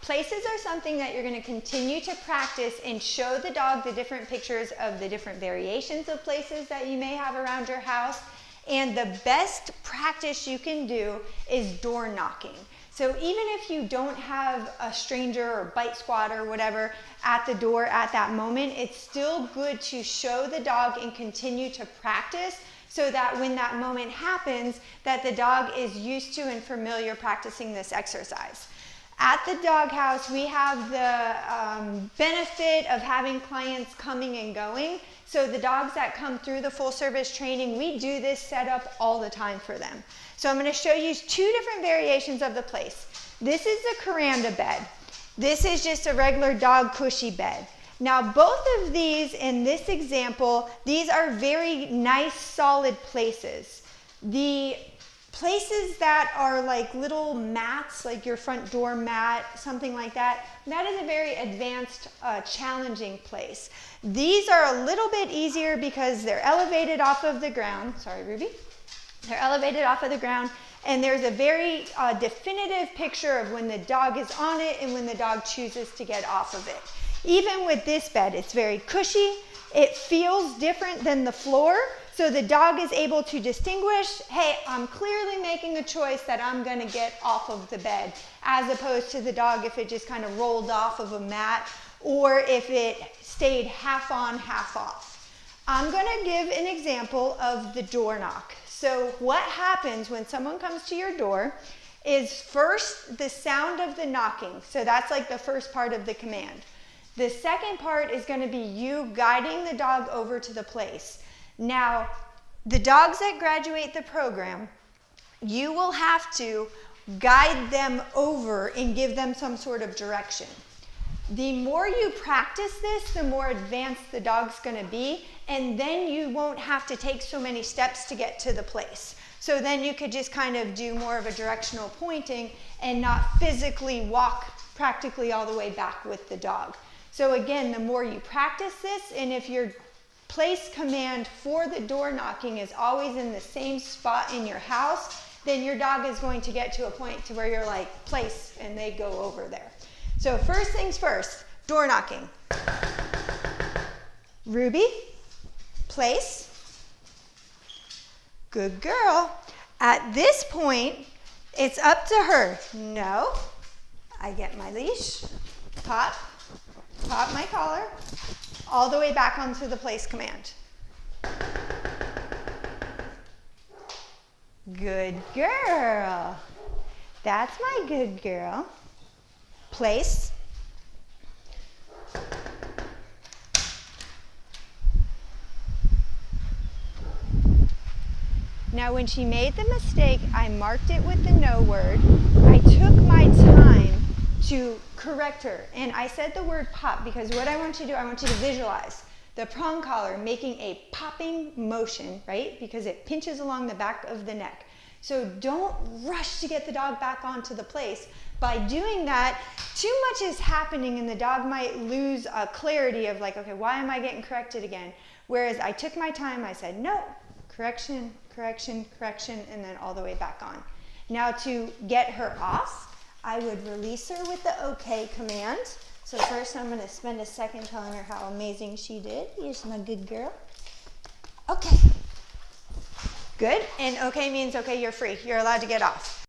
Places are something that you're going to continue to practice and show the dog the different pictures of the different variations of places that you may have around your house. And the best practice you can do is door knocking. So even if you don't have a stranger or bite squad or whatever at the door at that moment, it's still good to show the dog and continue to practice so that when that moment happens, that the dog is used to and familiar practicing this exercise. At the doghouse, we have the benefit of having clients coming and going. So the dogs that come through the full service training, we do this setup all the time for them. So I'm going to show you two different variations of the place. This is the Kuranda bed. This is just a regular dog cushy bed. Now both of these in this example, these are very nice solid places. The places that are like little mats, like your front door mat, something like that, that is a very advanced, challenging place. These are a little bit easier because they're elevated off of the ground. Sorry, Ruby. They're elevated off of the ground, and there's a very definitive picture of when the dog is on it and when the dog chooses to get off of it. Even with this bed, it's very cushy. It feels different than the floor. So the dog is able to distinguish, hey, I'm clearly making a choice that I'm going to get off of the bed, as opposed to the dog if it just kind of rolled off of a mat or if it stayed half on, half off. I'm going to give an example of the door knock. So what happens when someone comes to your door is first the sound of the knocking. So that's like the first part of the command. The second part is going to be you guiding the dog over to the place. Now, the dogs that graduate the program, you will have to guide them over and give them some sort of direction. The more you practice this, the more advanced the dog's going to be, and then you won't have to take so many steps to get to the place. So then you could just kind of do more of a directional pointing and not physically walk practically all the way back with the dog. So again, the more you practice this, and if your place command for the door knocking is always in the same spot in your house, then your dog is going to get to a point to where you're like, place, and they go over there. So first things first, door knocking. Ruby, place. Good girl. At this point, it's up to her. No, I get my leash, pop my collar, all the way back onto the place command. Good girl. That's my good girl. Place. Now when she made the mistake, I marked it with the no word. I took my time to correct her. And I said the word pop because what I want you to do, I want you to visualize the prong collar making a popping motion, right? Because it pinches along the back of the neck. So don't rush to get the dog back onto the place. By doing that, too much is happening and the dog might lose clarity of like, okay, why am I getting corrected again? Whereas I took my time, I said, no, correction, correction, correction, and then all the way back on. Now to get her off, I would release her with the okay command. So first I'm going to spend a second telling her how amazing she did. Here's my good girl. Okay. Good. And okay means okay, you're free. You're allowed to get off.